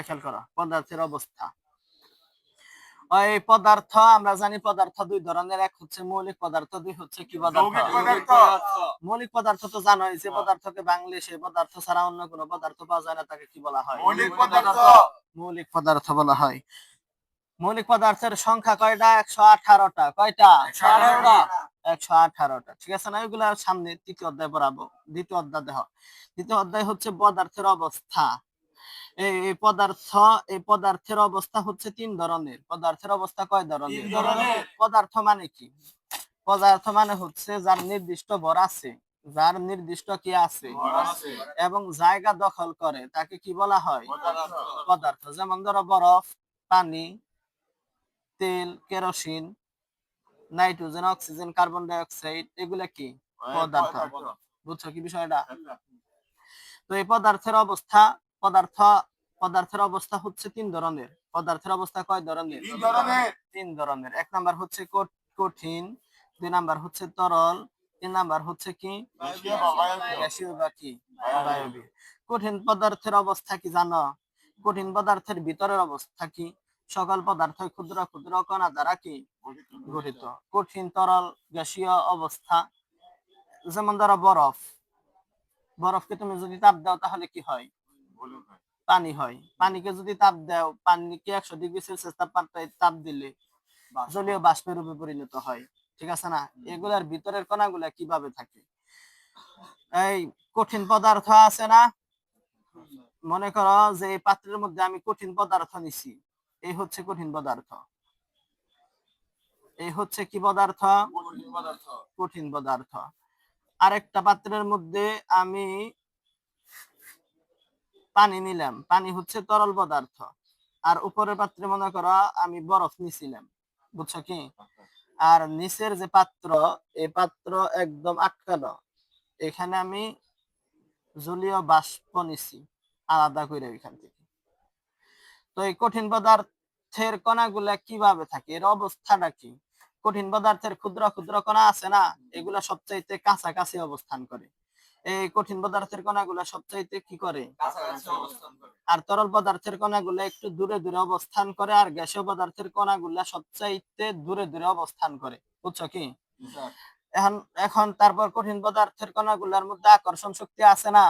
খেয়াল করো পদার্থের অবস্থা। এই পদার্থ আমরা জানি পদার্থ দুই ধরনের, এক হচ্ছে মৌলিক পদার্থ, দুই হচ্ছে কি পদার্থ? মৌলিক পদার্থ তো জানোই, যে পদার্থকে ভাঙলে সেই পদার্থ ছাড়া অন্য কোনো পদার্থ পাওয়া যায় না, তাকে কি বলা হয়? মৌলিক পদার্থ। মৌলিক পদার্থ বলা হয়। মৌলিক পদার্থের সংখ্যা কয়টা? 118টা। কয়টা? 118টা। 118টা, ঠিক আছে না? এগুলা সামনে তৃতীয় অধ্যায় পড়াবো। দ্বিতীয় অধ্যায় দেখো, দ্বিতীয় অধ্যায় হচ্ছে পদার্থের অবস্থা। এই পদার্থের অবস্থা হচ্ছে তিন ধরনের। পদার্থের অবস্থা কয় ধরনের? পদার্থ মানে কি? পদার্থ মানে হচ্ছে যার নির্দিষ্ট ভর আছে, যার নির্দিষ্ট কি আছে এবং জায়গা দখল করে, তাকে কি বলা হয়? পদার্থ। যেমন ধরো বরফ, পানি, তেল, kerosene, nitrogen, oxygen, carbon die oxide, এগুলা কি পদার্থ। বুঝছো কি বিষয়টা? তো এই পদার্থের অবস্থা, পদার্থের অবস্থা হচ্ছে তিন ধরনের। পদার্থের অবস্থা কয় ধরনের? তিন ধরনের। এক নাম্বার হচ্ছে কঠিন, দুই নাম্বার হচ্ছে তরল, তিন নাম্বার হচ্ছে কি গ্যাসীয় বা কি বায়বীয়। কঠিন পদার্থের অবস্থা কি জানো? কঠিন পদার্থের ভিতরের অবস্থা কি? সকল পদার্থ ক্ষুদ্র ক্ষুদ্র কণা দ্বারা কি গঠিত। কঠিন, তরল, গ্যাসীয় অবস্থা। যেমন ধরো বরফ, বরফকে তুমি যদি তাপ দাও তাহলে কি হয়? পানি হয়। পানিকে যদি তাপ দাও, পানিকে 100°C তাপমাত্রায় তাপ দিলে জলীয় বাষ্পের রূপে পরিণত হয়, ঠিক আছে না? এগুলার ভিতরের কণাগুলা কিভাবে থাকে? এই কঠিন পদার্থ আছে না, মনে করো যে এই পাত্রের মধ্যে আমি কঠিন পদার্থ নিছি, এই হচ্ছে কঠিন পদার্থ। এই হচ্ছে কি পদার্থ? কঠিন পদার্থ। আরেকটা পাত্রের মধ্যে আমি পানি নিলাম, পানি হচ্ছে তরল পদার্থ। আর উপরের পাত্রে মনে করো আমি বরফ নিছিলাম, বুঝছো কি? আর নিচের যে পাত্র, এই পাত্র একদম আটকানো, এখানে আমি জলীয় বাষ্প নিছি আলাদা করে এখান থেকে। তো এই কঠিন পদার্থের কণাগুলা কিভাবে থাকে, এর অবস্থাটা কি? কঠিন পদার্থের ক্ষুদ্র ক্ষুদ্র কণা আছে না, এগুলা সবচাইতে কাছাকাছি অবস্থান করে। এই কঠিন পদার্থের কণাগুলা সবচাইতে কি করে? আর তরল পদার্থের কণাগুলা একটু দূরে দূরে অবস্থান করে, আর গ্যাসীয় পদার্থের কণাগুলা সবচাইতে দূরে দূরে অবস্থান করে, বুঝছো কি? এখন এখন তারপর কঠিন পদার্থের কণাগুলার মধ্যে আকর্ষণ শক্তি আছে না,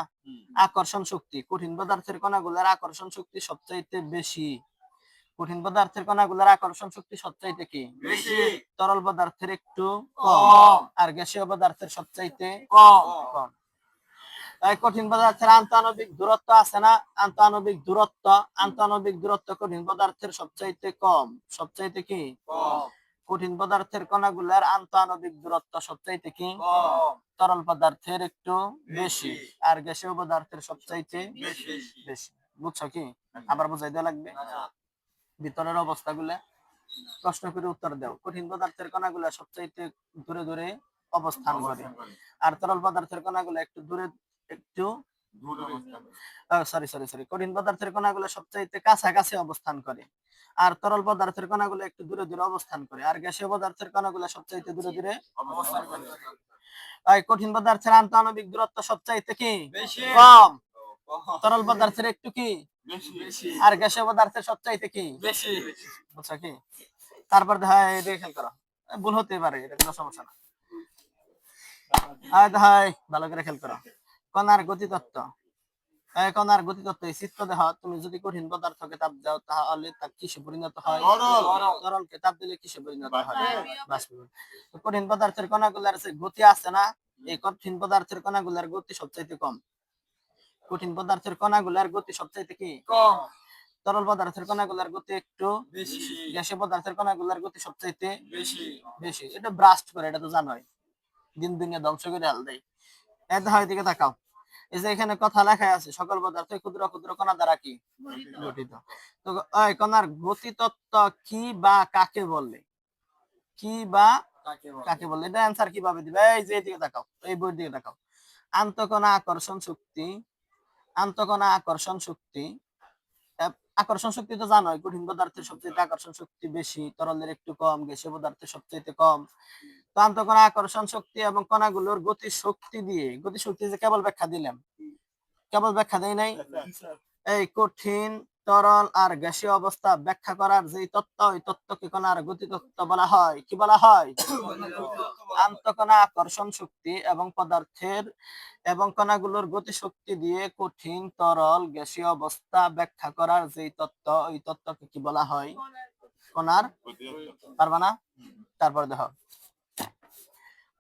আকর্ষণ শক্তি, কঠিন পদার্থের কণাগুলার আকর্ষণ শক্তি সবচাইতে বেশি। কঠিন পদার্থের কণাগুলার আকর্ষণ শক্তি সবচাইতে কি বেশি, তরল পদার্থের একটু কম, আর গ্যাসীয় পদার্থের সবচাইতে কম। কঠিন পদার্থের আন্তঃআণবিক দূরত্ব আছে না, আন্তঃআণবিক দূরত্ব কঠিন পদার্থের সবচাইতে কম। সবচাইতে কি কম। কঠিন পদার্থের কণাগুলার আন্তঃআণবিক দূরত্ব সবচাইতে কি কম, তরল পদার্থের একটু বেশি, আর গ্যাসীয় পদার্থের সবচাইতে বেশি। বুঝছো কি? আবার বুঝাই দেওয়া লাগবে ভিতরের অবস্থাগুলা। প্রশ্ন করে উত্তর দাও। কঠিন পদার্থের কণাগুলা সবচাইতে দূরে দূরে অবস্থান করে, আর তরল পদার্থের কণাগুলা একটু কঠিন পদার্থের কণাগুলো সবচাইতে কাছাকাছি অবস্থান করে, আর তরল পদার্থের কণাগুলো একটু দূরে দূরে অবস্থান করে, আর গ্যাসীয় পদার্থের কণাগুলো সবচাইতে দূরে দূরে অবস্থান করে। কঠিন পদার্থের আন্তঃআণবিক দূরত্ব সবচাইতে কি কম, তরল পদার্থের একটু কি বেশি, আর গ্যাসীয় পদার্থের সবচাইতে কি বেশি। বুঝছো কি? তারপর খেয়াল করো, ভুল হতে পারে, এটা কোনো সমস্যা না। ভালো করে খেয়াল করো, কণার গতিতত্ত্ব। কণার গতিতত্ত্ব এই চিত্র দেহ, তুমি যদি কঠিন পদার্থকে তাপ দাও তাহলে তা কিসে পরিণত হয়? তরলকে তাপ দিলে কিসে পরিণত হয়? বাষ্পে। কঠিন পদার্থের কণাগুলার যে গতি আছে না, এই কঠিন পদার্থের কণাগুলার গতি সবচাইতে কম। কঠিন পদার্থের কণাগুলার গতি সবচাইতে কি কম, তরল পদার্থের কণাগুলার গতি একটু বেশি, গ্যাসীয় পদার্থের কণাগুলার গতি সবচাইতে বেশি। এটা ব্রাস্ট করে, এটা তো জানোই, দিন দিনে ধ্বংস করে হাল দেয়। দিকে তাকাও, এই যে এখানে কথা লেখা আছে, সকল পদার্থ ক্ষুদ্র ক্ষুদ্র কণা দ্বারা কি গঠিত। তো কণার গতিতত্ত্ব কি বা কাকে বলে? কি বা কাকে বলে? এটা অ্যানসার কিভাবে দিবে? এই যে এদিকে তাকাও, এই বইয়ের দিকে তাকাও। আন্তঃকণা আকর্ষণ শক্তি, আন্তঃকণা আকর্ষণ শক্তি। আকর্ষণ শক্তি তো জানোই, কঠিন পদার্থের সবচেয়ে আকর্ষণ শক্তি বেশি, তরলের একটু কম, গ্যাসীয় পদার্থের সবচেয়ে কম। তো আন্তঃকণা আকর্ষণ শক্তি এবং কণাগুলোর গতি শক্তি দিয়ে, গতি শক্তি যে কেবল ব্যাখ্যা দিলাম, কেবল ব্যাখ্যা দেয় নাই, এই কঠিন, তরল আর গ্যাসীয় অবস্থা ব্যাখ্যা করার যে তত্ত্ব, ওই তত্ত্বকে কণার গতিতত্ত্ব বলা হয়। কি বলা হয়? আন্তঃকণা আকর্ষণ শক্তি এবং কণাগুলোর গতি শক্তি দিয়ে কঠিন, তরল, গ্যাসীয় অবস্থা ব্যাখ্যা করার যে তত্ত্ব, ওই তত্ত্বকে কি বলা হয়? কণার। পারবা না? তারপর দেখো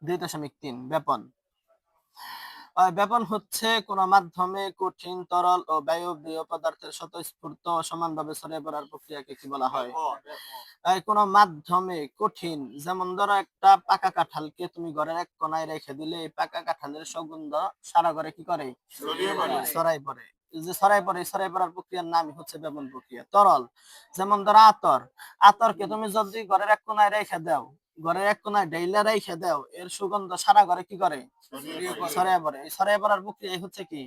2.3 ব্যাপন। ব্যাপন হচ্ছে কোন মাধ্যমে কঠিন, তরল ও বায়বীয় পদার্থের স্বতঃস্ফূর্ত সমানভাবে ছড়িয়ে পড়ার প্রক্রিয়াকে কি বলা হয়? কোন মাধ্যমে কঠিন, যেমন ধরো একটা পাকা কাঁঠালকে তুমি ঘরের এক কোনায় রেখে দিলে এই পাকা কাঁঠালের সুগন্ধ সারা ঘরে কি করে? ছড়াই পড়ে। যে ছড়াই পড়ার প্রক্রিয়ার নামই হচ্ছে ব্যাপন প্রক্রিয়া। তরল, যেমন ধরো আতর। আতরকে তুমি যদি ঘরের এক কোনায় রেখে দাও, ঘরের এক কোনায় ডেইলা রেখে দাও, এর সুগন্ধ সারা ঘরে কি করে? ছড়িয়ে পড়ে। এই ছড়িয়ে পড়ার প্রক্রিয়া হচ্ছে কি?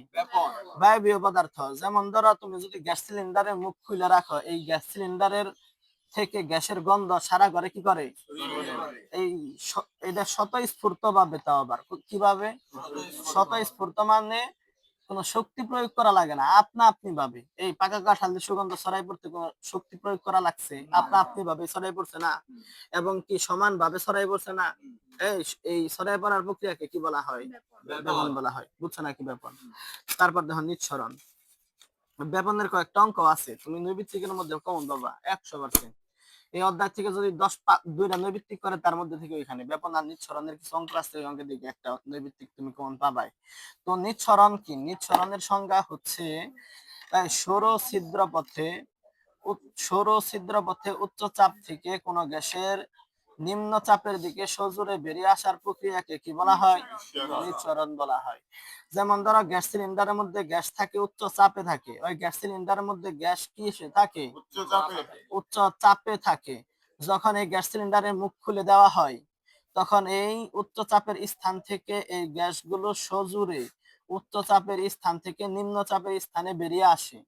বায়বীয় পদার্থ। যেমন ধরো তুমি যদি গ্যাস সিলিন্ডারের মুখ খুলে রাখো, এই গ্যাস সিলিন্ডারের থেকে গ্যাসের গন্ধ সারা ঘরে কি করে? এই এটা স্বতঃস্ফূর্ত ভাবে। তাও আবার কিভাবে? স্বতঃস্ফূর্ত মানে কোন শক্তি প্রয়োগ করা লাগে না, আপনা আপনি ভাবে। এই পাকা কাঁঠালের সুগন্ধ ছড়াই পড়তে কোন শক্তি প্রয়োগ করা লাগছে? আপনা আপনি ভাবে ছড়াই পড়ছে না? এবং কি সমান ভাবে ছড়াই পড়ছে না? এই এই ছড়াই পড়ার প্রক্রিয়াকে কি বলা হয়? ব্যাপন বলা হয়। বুঝছো নাকি ব্যাপন? তারপর দেখো নিঃসরণ। ব্যাপনের কয়েকটা অঙ্ক আছে, তুমি নৈবিত্তিকের মধ্যে কমন পাবা 100%। এই অধ্যায় থেকে যদি 2টা নৈবিত্তিক করে, তার মধ্যে থেকে ওইখানে ব্যাপন আর নিঃসরণের কিছু অঙ্ক আছে, ওই অঙ্কের দিকে একটা নৈবিত্তিক তুমি কমন পাবাই। তো নিঃসরণ কি? নিঃসরণের সংজ্ঞা হচ্ছে সৌর ছিদ্র পথে উচ্চ চাপ থেকে কোন গ্যাসের নিম্ন চাপের দিকে সজোরে বেরিয়ে আসার প্রক্রিয়াকে কি বলা হয়? নিঃসরণ বলা হয়। যেমন ধরো গ্যাস সিলিন্ডারের মধ্যে গ্যাস থাকে, উচ্চ চাপে থাকে। ওই গ্যাস সিলিন্ডারের মধ্যে গ্যাস কি থাকে? উচ্চ চাপে থাকে। যখন এই গ্যাস সিলিন্ডারের মুখ খুলে দেওয়া হয়, তখন এই উচ্চ চাপের স্থান থেকে এই গ্যাসগুলো সজোরে উচ্চ চাপের স্থান থেকে নিম্ন চাপের স্থানে বেরিয়ে আসে।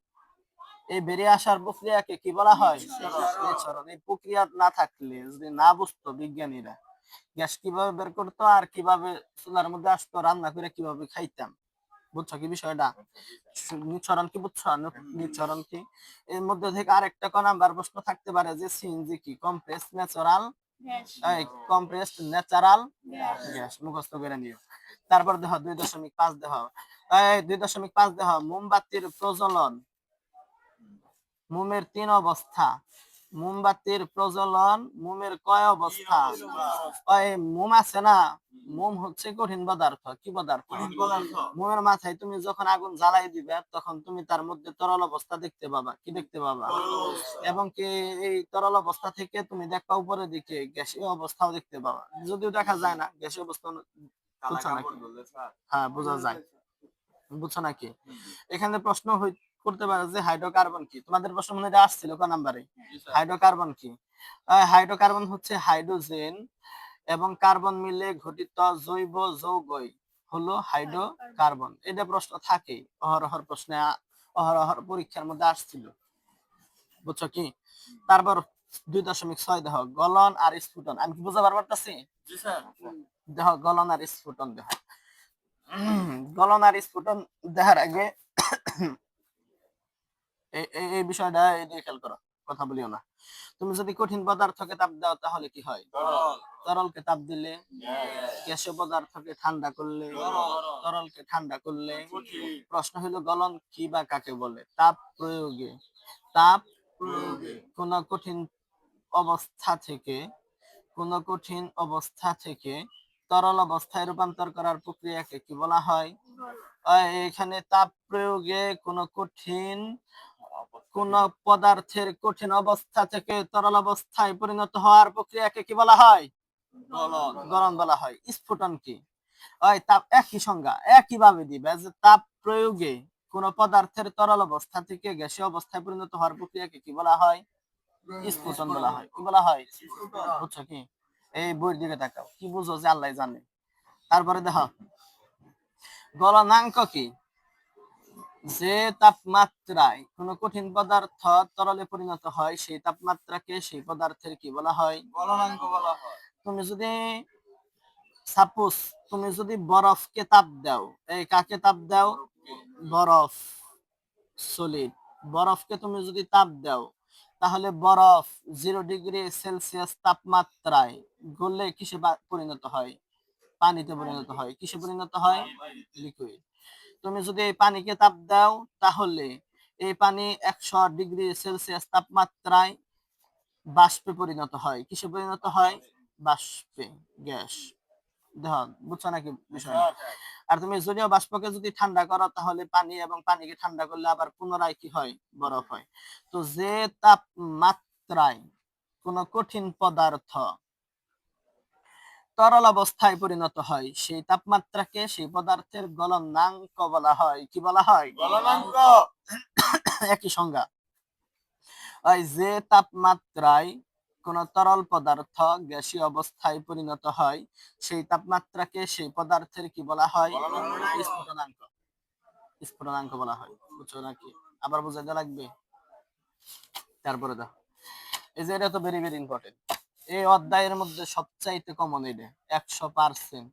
এই বেরিয়ে আসার প্রক্রিয়াকে কি বলা হয়? নিঃসরণ। এই প্রক্রিয়া না থাকলে, যদি না বুঝতো বিজ্ঞানীরা গ্যাস কিভাবে বের করতো আর কিভাবে চুলার মধ্যে আসতো, রান্না করে কিভাবে খাইতাম, বুঝছো কি বিষয়টা? নিঃসরণ কি বুঝছো? নিঃসরণ কি? এর মধ্যে থেকে আরেকটা কোন নাম্বার প্রশ্ন থাকতে পারে যে সিএনজি কি? Compressed natural gas. মুখস্থ করে নিও। তারপর দেখো 2.5 দেখো। 2.5 দেখো, মোমবাতির প্রজ্বলন। মোমের 3 অবস্থা। মোমবাতির প্রজ্বলন মোমের কয় অবস্থা? মোম আছে না, মোম হচ্ছে কঠিন পদার্থ। কি পদার্থ? মোমের মাথায় তুমি যখন আগুন জ্বালাই দিবে, তখন তুমি তার মধ্যে তরল অবস্থা দেখতে পাবা। কি দেখতে পাবা? এবং কি এই তরল অবস্থা থেকে তুমি দেখবা উপরের দিকে গ্যাসীয় অবস্থাও দেখতে পাবা, যদিও দেখা যায় না গ্যাসীয় অবস্থা। বুঝছো নাকি? হ্যাঁ, বোঝা যায়। বুঝছো নাকি? এখানে প্রশ্ন করতে পারে যে হাইড্রোকার্বন কি? তোমাদের প্রশ্ন মনে হয় আসছিল ক নাম্বারে? হাইড্রোকার্বন কি? হাইড্রোকার্বন হচ্ছে হাইড্রোজেন এবং কার্বন মিলে গঠিত জৈব যৌগই হলো হাইড্রোকার্বন। এটা প্রশ্ন থাকে অহরহর প্রশ্নে, অহরহর পরীক্ষার মধ্যে আসছিল। বুঝছো কি? তারপর 2.6 দেখো, গলন আর স্ফুটন। আমি কি বুঝাবার পারতাছি? দেখো গলন আর স্ফুটন দেখো। গলন আর স্ফুটন দেখার আগে এই বিষয়টা এদিকে খেয়াল করো, কথা বলিও না। তুমি যদি কঠিন পদার্থকে তাপ দাও, তাহলে কি হয়? তরলকে তাপ দিলে, গ্যাসীয় পদার্থকে ঠান্ডা করলে, তরলকে ঠান্ডা করলে। প্রশ্ন হলো গলন কি বা কাকে বলে? তাপ প্রয়োগে। তাপ কোন কঠিন অবস্থা থেকে তরল অবস্থায় রূপান্তর করার প্রক্রিয়াকে কি বলা হয়? এখানে তাপ প্রয়োগে কোন পদার্থের কঠিন অবস্থা থেকে তরল অবস্থায় পরিণত হওয়ার প্রক্রিয়াকে কি বলা হয়? গলন বলা হয়। স্ফুটন কি? তাপ একই সংজ্ঞা, একই ভাবে দিবে যে তাপ প্রয়োগে কোন পদার্থের তরল অবস্থা থেকে গ্যাসীয় অবস্থায় পরিণত হওয়ার প্রক্রিয়াকে কি বলা হয়? স্ফুটন বলা হয়। কি বলা হয়? বুঝছো কি? এই বইয়ের দিকে তাকাও, কি বুঝো যে আল্লাহ জানে। তারপরে দেখো গলনাঙ্ক কি? যে তাপমাত্রায় কোন কঠিন পদার্থ তরলে পরিণত হয়, সেই তাপমাত্রাকে সেই পদার্থের কি বলা হয়? গলনাঙ্ক বলা হয়। তুমি যদি বরফকে তাপ দাও, এই কাকে তাপ দাও? বরফ। সলিড। বরফকে তুমি যদি তাপ দাও তাহলে বরফ 0°C তাপমাত্রায় গলে কিসে পরিণত হয়? পানিতে পরিণত হয়। কিসে পরিণত হয়? লিকুইড। তুমি যদি এই পানিকে তাপ দাও তাহলে এই পানি 100°C তাপমাত্রায় বাষ্পে পরিণত হয়। কিসে পরিণত হয়? বাষ্পে, গ্যাস। দেখো, বুঝছো নাকি বিষয়? আর তুমি জলীয় বাষ্পকে যদি ঠান্ডা করো তাহলে পানি, এবং পানিকে ঠান্ডা করলে আবার পুনরায় কি হয়? বরফ হয়। তো যে তাপমাত্রায় কোন কঠিন পদার্থ তরল অবস্থায় পরিণত হয় সেই তাপমাত্রাকে সেই পদার্থের গলনাঙ্ক বলা হয়। কি বলা হয়? গলনাঙ্ক। একই সংজ্ঞা। ওই যে তাপমাত্রায় কোন তরল পদার্থ গ্যাসীয় অবস্থায় পরিণত হয় সেই তাপমাত্রাকে সেই পদার্থের কি বলা হয়? স্ফুটনাঙ্ক। স্ফুটনাঙ্ক বলা হয়। বুঝছো নাকি? আবার বুঝাইতে লাগবে। তারপরে দাও, এই যে এটা তো ভেরি ভেরি ইম্পর্টেন্ট। এই অধ্যায়ের মধ্যে সবচাইতে কমন এটা 100%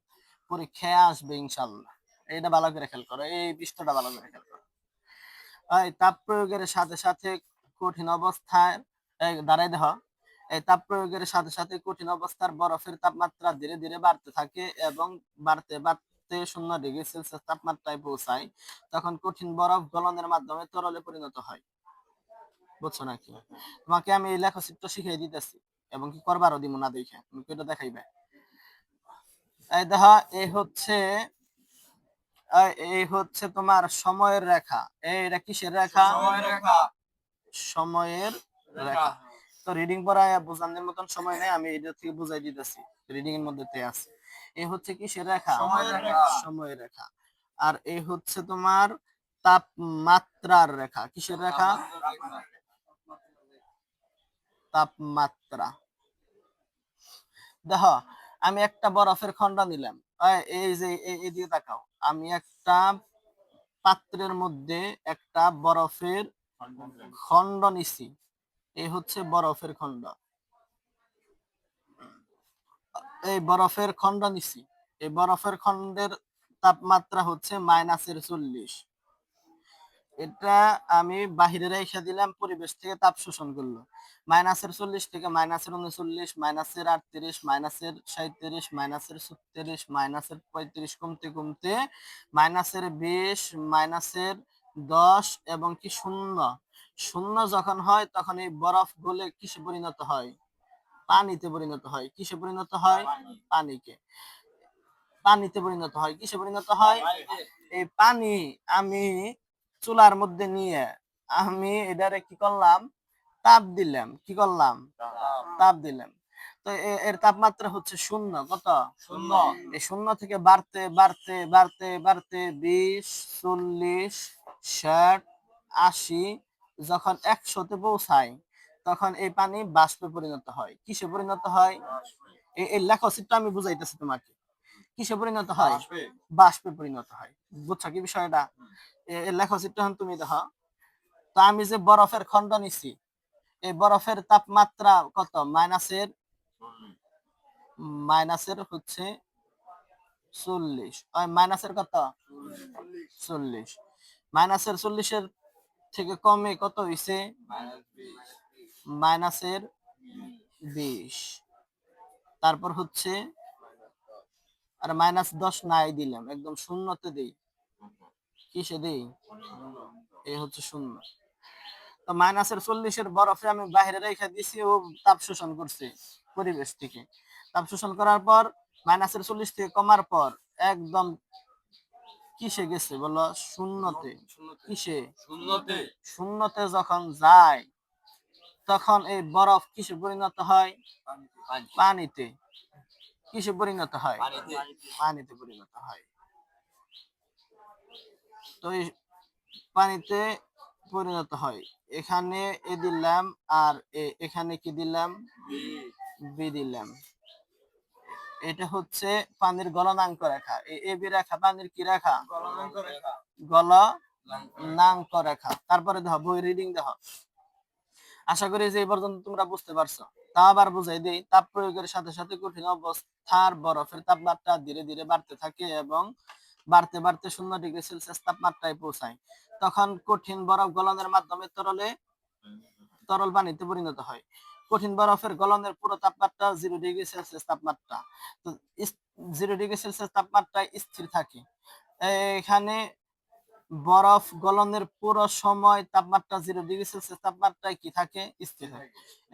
পরীক্ষায় আসবে ইনশাল্লাহ। এটা ভালো করে খেয়াল করো, এই পৃষ্ঠাটা ভালো করে খেয়াল করো। এই তাপ প্রয়োগের সাথে সাথে কঠিন অবস্থায় দাঁড়াই দেহ, এই তাপ প্রয়োগের সাথে সাথে কঠিন অবস্থার বরফের তাপমাত্রা ধীরে ধীরে বাড়তে থাকে এবং বাড়তে বাড়তে 0°C তাপমাত্রায় পৌঁছায়। তখন কঠিন বরফ গলনের মাধ্যমে তরলে পরিণত হয়। বুঝছো নাকি? তোমাকে আমি এই লেখচিত্র শিখিয়ে দিতেছি এবং কি করবারও দিব না, দেখে তুমি এটা দেখাইবে। এই দেখো, এই হচ্ছে তোমার সময়ের রেখা। এটা কিসের রেখা? সময়ের রেখা। সময়ের রেখা। তো রিডিং পড়ায় বোঝানোর মতন সময় নেই, আমি এটা থেকে বুঝাই দিতেছি। রিডিং এর মধ্যে আছে। এই হচ্ছে কিসের রেখা? সময়ের রেখা। সময়ের রেখা। আর এই হচ্ছে তোমার তাপমাত্রার রেখা। কিসের রেখা? তাপমাত্রা। দেখো, আমি একটা বরফের খন্ড নিলাম। এই যে এদিকে তাকাও, আমি একটা পাত্রের মধ্যে একটা বরফের খন্ড নিছি। এই হচ্ছে বরফের খন্ড। এই বরফের খন্ড নিছি। এই বরফের খন্ডের তাপমাত্রা হচ্ছে -40। এটা আমি বাহিরে রেখে দিলাম, পরিবেশ থেকে তাপ শোষণ করলো। -40 থেকে -39, -38, -37, -36, -35 কমতে কমতে -20, -10 এবং কি শূন্য। শূন্য যখন হয় তখন এই বরফ গলে কিসে পরিণত হয়? পানিতে পরিণত হয়। কিসে পরিণত হয়? পানিকে। পানিতে পরিণত হয়। কিসে পরিণত হয়? এই পানি আমি চুলার মধ্যে নিয়ে আমি এটারে কি করলাম? তাপ দিলাম। কি করলাম? তাপ দিলাম। তো এর তাপমাত্রা হচ্ছে 0। কত? 0। এই 0 থেকে বাড়তে বাড়তে বাড়তে বাড়তে 20, 40, 60, 80 যখন 100-তে পৌঁছায় তখন এই পানি বাষ্পে পরিণত হয়। কিসে পরিণত হয়? এই লেখচিত্র আমি বুঝাইতেছি তোমাকে। কিসে পরিণত হয়? বাষ্পে পরিণত হয়। বুঝছো কি বিষয়টা? এই লেখচিত্র তুমি দেখো। তো আমি যে বরফের খন্ড নিছি, এই বরফের তাপমাত্রা কত? মাইনাসের হচ্ছে 40। মাইনাসের কত? 40। -40-এর থেকে কমে কত হইছে? -20। তারপর হচ্ছে আর -10 নাই দিলাম, একদম শূন্যতে দেই। কিসে দেই? এই হচ্ছে 0। তো -40-এর বরফে আমি বাইরে রেখে দিছি, ও তাপ শোষণ করছে পরিবেশ থেকে। তাপ শোষণ করার পর -40 থেকে কমার পর একদম কিসে গেছে বলো? শূন্যতে। কিসে? শূন্যতে। শূন্যতে যখন যায় তখন এই বরফ কিসে পরিণত হয়? পানিতে। কিসে পরিণত হয়? পানিতে পরিণত হয়। তো এই পানিতে পরিণত হয়। এখানে এ দিলাম আর এখানে কি দিলাম? বি দিলাম। এটা হচ্ছে পানির গলনাঙ্ক রেখা। এই বি রেখা পানির কি রেখা? গলনাঙ্ক রেখা। গলনাঙ্ক রেখা। তারপরে দেখো, বই রিডিং দেখো। আশা করি যে এই পর্যন্ত তোমরা বুঝতে পারছো। তা আবার বুঝাই দেই। তাপ প্রয়োগের সাথে সাথে কঠিন অবস্থার বরফের তাপমাত্রা ধীরে ধীরে বাড়তে থাকে এবং বাড়তে বাড়তে 0°C তাপমাত্রায় পৌঁছায়। তখন কঠিন বরফ গলনের মাধ্যমে তরল পানিতে পরিণত হয়। কঠিন বরফের গলনের পুরো তাপমাত্রা 0°C তাপমাত্রা। তো 0°C তাপমাত্রায় স্থির থাকে। এখানে বরফ গলনের পুরো সময় তাপমাত্রা 0°C তাপমাত্রায় কি থাকে? স্থির হয়।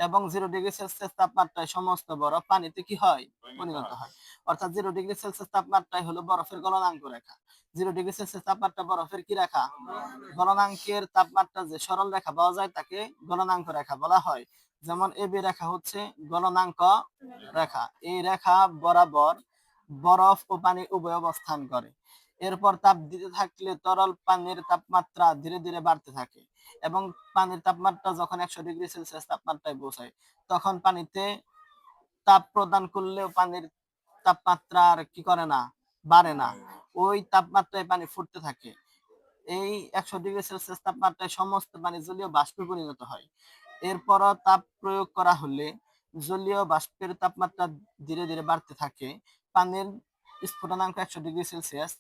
এবং 0°C তাপমাত্রায় সমস্ত বরফ পানিতে কি হয়? পরিণত হয়। অর্থাৎ 0°C তাপমাত্রায় হলো বরফের গলনাঙ্ক রেখা। 0°C তাপমাত্রা বরফের কি রেখা? গলনাঙ্কের তাপমাত্রা যে সরল রেখা পাওয়া যায় তাকে গলনাঙ্ক রেখা বলা হয়। যেমন এবি রেখা হচ্ছে গলনাঙ্ক রেখা। এই রেখা বরাবর বরফ ও পানি উভয় অবস্থান করে। এরপর তাপ দিতে থাকলে তরল পানির তাপমাত্রা ধীরে ধীরে বাড়তে থাকে এবং পানির তাপমাত্রা যখন 100°C তাপমাত্রায় পৌঁছায় তখন পানিতে তাপ প্রদান করলেও পানির তাপমাত্রা আর কি করে না, বাড়ে না। ওই তাপমাত্রায় পানি ফুটতে থাকে। এই 100°C তাপমাত্রায় সমস্ত পানি জলীয় বাষ্পে পরিণত হয়। এরপরও তাপ প্রয়োগ করা হলে জলীয় বাষ্পের তাপমাত্রা ধীরে ধীরে বাড়তে থাকে। পানির স্ফুটনাঙ্ক 100°C।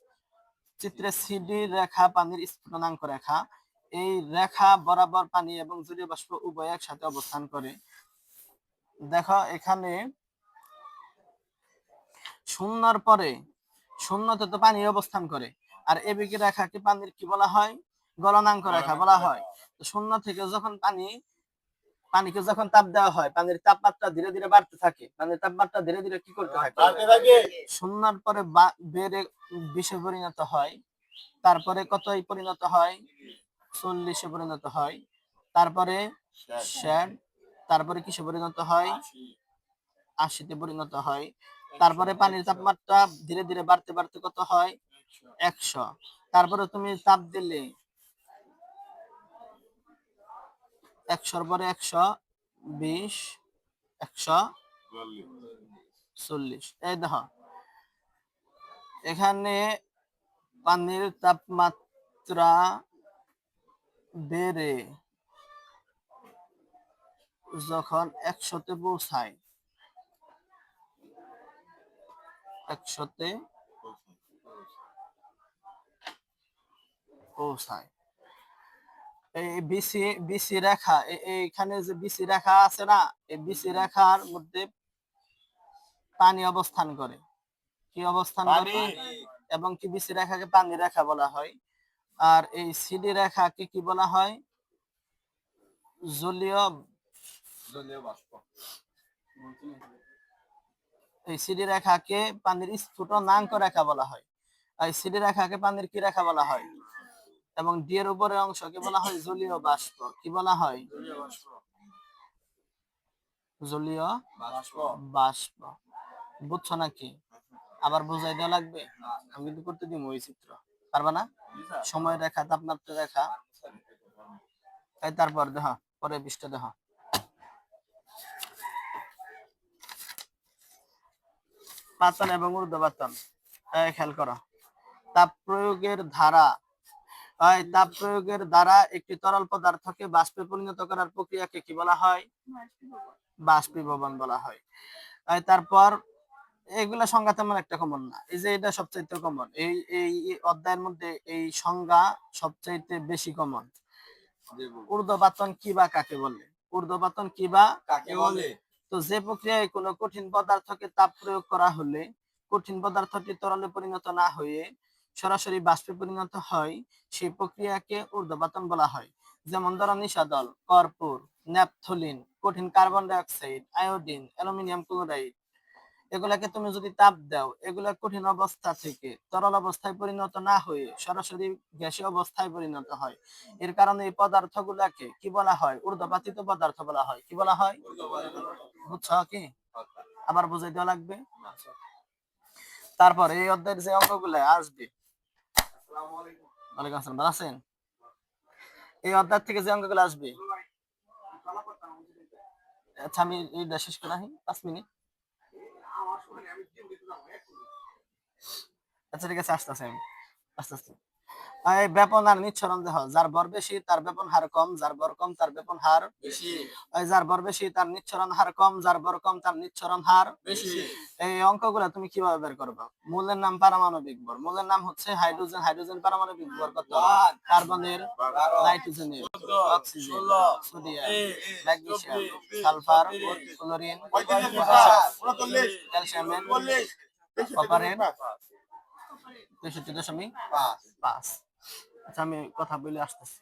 চিত্রে সিডি রেখা পানির স্ফুটনাঙ্ক রেখা। এই রেখা বরাবর পানি এবং জলীয় বাষ্প উভয় একসাথে অবস্থান করে। দেখো এখানে শূন্যর পরে শূন্যতে তো পানি অবস্থান করে, আর এবিকে রেখাকে পানির কি বলা হয়? গলনাঙ্ক রেখা বলা হয়। শূন্য থেকে যখন পানিকে যখন তাপ দেওয়া হয় পানির তাপমাত্রা ধীরে ধীরে বাড়তে থাকে। পানির তাপমাত্রা ধীরে ধীরে কি করতে থাকে? শূন্যর পরে বেড়ে 20-এ পরিণত হয়। তারপরে কতই পরিণত হয়? 40-এ পরিণত হয়। তারপরে 60, তারপরে কিসে পরিণত হয়? 80-তে পরিণত হয়। তারপরে পানির তাপমাত্রা ধীরে ধীরে বাড়তে বাড়তে কত হয়? 100। তারপরে তুমি তাপ দিলে 100-র পরে 120, 140। এই দেখো এখানে পানির তাপমাত্রা বেড়ে যখন 100-তে পৌঁছায়, 100-তে পৌঁছায়, এই বিসি রেখা, এইখানে যে বিসি রেখা আছে না, এই বিসি রেখার মধ্যে পানি অবস্থান করে। কি অবস্থান করে? এবং কি বিসি রেখাকে পানি রেখা বলা হয়। আর এই সিডি রেখাকে কি বলা হয়? জলীয় বাষ্প। এই সিডি রেখাকে পানির স্ফুটনাঙ্ক রেখা বলা হয়। এই সিডি রেখাকে পানির কি রেখা বলা হয়? এবং ডি এর উপরের অংশকে বলা হয় জলীয় বাষ্প। কি বলা হয়? জলীয় বাষ্প। বুঝছো নাকি? আবার বুঝাই দেওয়া লাগবে? আমি কিন্তু করতে দিব ওই চিত্র, পারবা না? সময় রেখা, তাপমাত্রা রেখা। তারপর দেখো পরে পৃষ্ঠা দেখো। পাতন এবং ঊর্ধ্বপাতন খেয়াল করো। তাপ প্রয়োগের দ্বারা একটি তরল পদার্থকে বাষ্পে পরিণত করার প্রক্রিয়াকে কি বলা হয়? বাষ্পীভবন বলা হয়। তারপর এগুলা সংজ্ঞা তেমন একটা কমন না। এই যে এটা সবচাইতে কমন, এই এই অধ্যায়ের মধ্যে এই সংজ্ঞা সবচাইতে বেশি কমন। ঊর্ধ্বপাতন কি বা কাকে বলে? ঊর্ধ্বপাতন কি বা কাকে বলে? তো যে প্রক্রিয়ায় কোনো কঠিন পদার্থকে তাপ প্রয়োগ করা হলে কঠিন পদার্থটি তরলে পরিণত না হয়ে সরাসরি বাষ্পে পরিণত হয়, সেই প্রক্রিয়াকে ঊর্ধ্বপাতন বলা হয়। যেমন ধরো নিশাদল, কর্পূর, ন্যাপথলিন, কঠিন carbon die oxide, iodine, aluminium chloride, এগুলাকে তুমি যদি তাপ দাও, এগুলা কঠিন অবস্থা থেকে তরল অবস্থায় পরিণত না হয়ে সরাসরি গ্যাসীয় অবস্থায় পরিণত হয়। এর কারণে এই পদার্থগুলাকে কি বলা হয়? ঊর্ধ্বপাতিত পদার্থ বলা হয়। কি বলা হয়? বুঝছো কি? আবার বুঝাই দেওয়া লাগবে? তারপর এই অধ্যায়ের যে অঙ্কগুলো আসবে, ওয়ালাইকুম আসসালাম, ভালো আছেন? এই অধ্যায় থেকে যে অঙ্কগুলো আসবে, আচ্ছা আমি এটা শেষ করে আসি 5 মিনিট। আচ্ছা ঠিক আছে, আসতেছি আমি আস্তে আস্তে। এই ব্যাপন আর নিঃসরণ দেহ, যার ভর বেশি তার ব্যাপন হার কম, যার ভর কম তার ব্যাপন হার বেশি। ওই যার ভর বেশি তার নিঃসরণ হার কম, যার ভর কম তার নিঃসরণ হার বেশি। এই অঙ্কগুলো তুমি কিভাবে বের করবে? মূলের নাম পারমাণবিক ভর, মূলের নাম হচ্ছে হাইড্রোজেন, হাইড্রোজেন পারমাণবিক ভর কত? কার্বনের, নাইট্রোজেনের, oxygen, sodium, magnesium, sulphur, chlorine, ক্যালসিয়ামের, কপারের 63.5। আচ্ছা আমি কথা বলে আসতেছি।